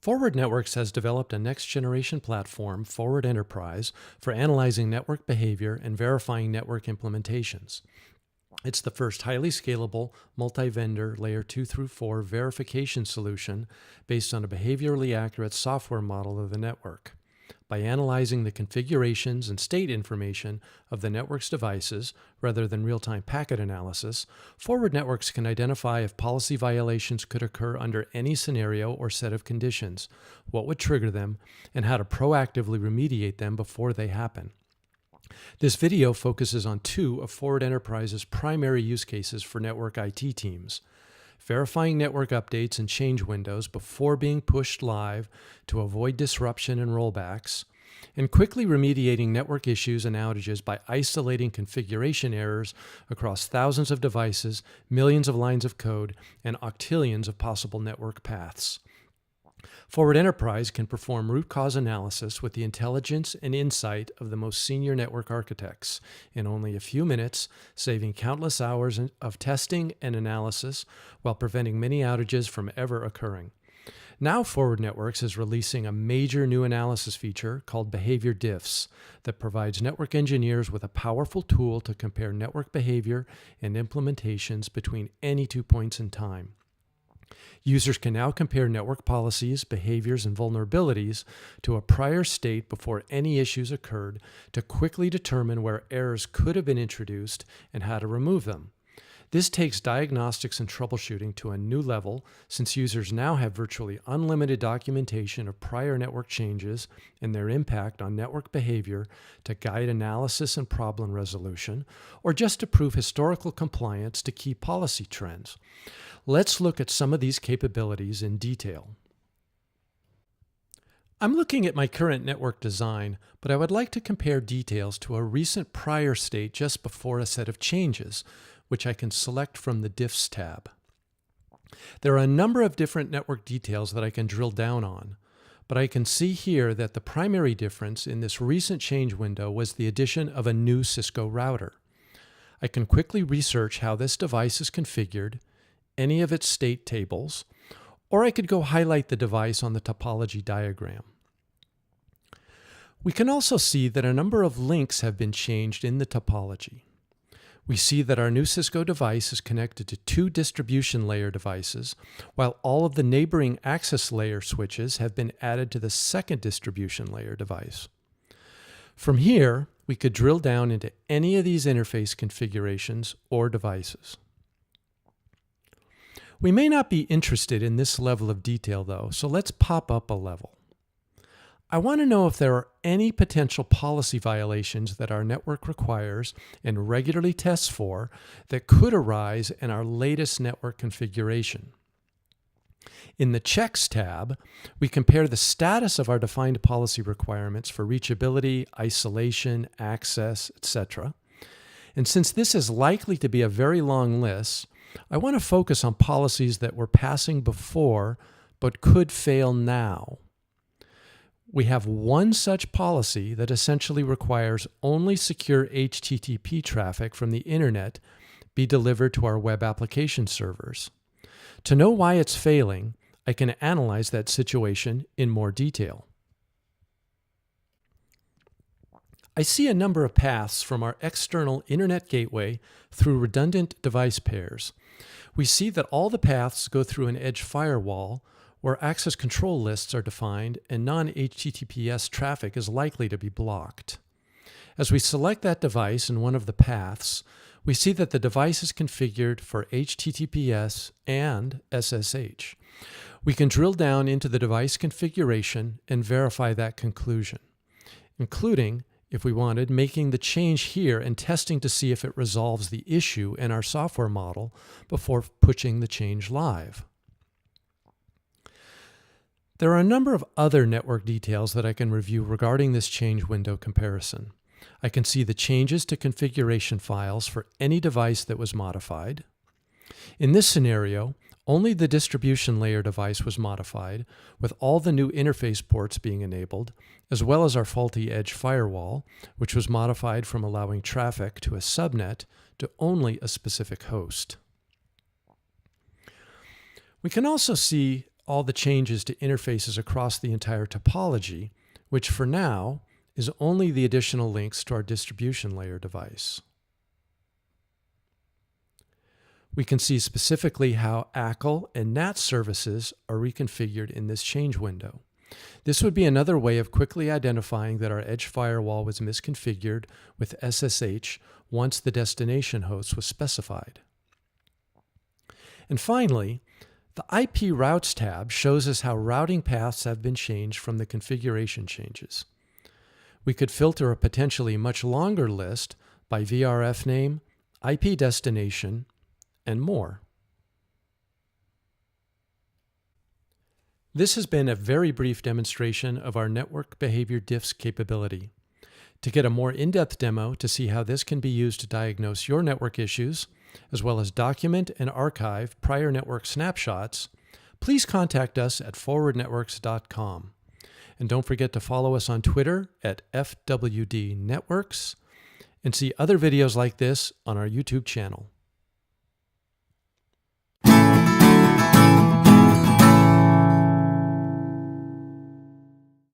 Forward Networks has developed a next-generation platform, Forward Enterprise, for analyzing network behavior and verifying network implementations. It's the first highly scalable, multi-vendor Layer 2 through 4 verification solution based on a behaviorally accurate software model of the network. By analyzing the configurations and state information of the network's devices, rather than real-time packet analysis, Forward Networks can identify if policy violations could occur under any scenario or set of conditions, what would trigger them, and how to proactively remediate them before they happen. This video focuses on two of Forward Enterprise's primary use cases for network IT teams: verifying network updates and change windows before being pushed live to avoid disruption and rollbacks, and quickly remediating network issues and outages by isolating configuration errors across thousands of devices, millions of lines of code, and octillions of possible network paths. Forward Enterprise can perform root cause analysis with the intelligence and insight of the most senior network architects in only a few minutes, saving countless hours of testing and analysis while preventing many outages from ever occurring. Now Forward Networks is releasing a major new analysis feature called Behavior Diffs that provides network engineers with a powerful tool to compare network behavior and implementations between any 2 points in time. Users can now compare network policies, behaviors, and vulnerabilities to a prior state before any issues occurred to quickly determine where errors could have been introduced and how to remove them. This takes diagnostics and troubleshooting to a new level, since users now have virtually unlimited documentation of prior network changes and their impact on network behavior to guide analysis and problem resolution, or just to prove historical compliance to key policy trends. Let's look at some of these capabilities in detail. I'm looking at my current network design, but I would like to compare details to a recent prior state just before a set of changes, which I can select from the Diffs tab. There are a number of different network details that I can drill down on, but I can see here that the primary difference in this recent change window was the addition of a new Cisco router. I can quickly research how this device is configured, any of its state tables, or I could go highlight the device on the topology diagram. We can also see that a number of links have been changed in the topology. We see that our new Cisco device is connected to 2 distribution layer devices, while all of the neighboring access layer switches have been added to the second distribution layer device. From here, we could drill down into any of these interface configurations or devices. We may not be interested in this level of detail though, so let's pop up a level. I want to know if there are any potential policy violations that our network requires and regularly tests for that could arise in our latest network configuration. In the Checks tab, we compare the status of our defined policy requirements for reachability, isolation, access, etc. And since this is likely to be a very long list, I want to focus on policies that were passing before but could fail now. We have one such policy that essentially requires only secure HTTP traffic from the internet be delivered to our web application servers. To know why it's failing, I can analyze that situation in more detail. I see a number of paths from our external internet gateway through redundant device pairs. We see that all the paths go through an edge firewall where access control lists are defined and non-HTTPS traffic is likely to be blocked. As we select that device in one of the paths, we see that the device is configured for HTTPS and SSH. We can drill down into the device configuration and verify that conclusion, including, if we wanted, making the change here and testing to see if it resolves the issue in our software model before pushing the change live. There are a number of other network details that I can review regarding this change window comparison. I can see the changes to configuration files for any device that was modified. In this scenario, only the distribution layer device was modified, with all the new interface ports being enabled, as well as our faulty edge firewall, which was modified from allowing traffic to a subnet to only a specific host. We can also see all the changes to interfaces across the entire topology, which for now is only the additional links to our distribution layer device. We can see specifically how ACL and NAT services are reconfigured in this change window. This would be another way of quickly identifying that our edge firewall was misconfigured with SSH once the destination host was specified. And finally, the IP Routes tab shows us how routing paths have been changed from the configuration changes. We could filter a potentially much longer list by VRF name, IP destination, and more. This has been a very brief demonstration of our network behavior diffs capability. To get a more in-depth demo to see how this can be used to diagnose your network issues, as well as document and archive prior network snapshots, please contact us at forwardnetworks.com. And don't forget to follow us on Twitter at FWD Networks and see other videos like this on our YouTube channel.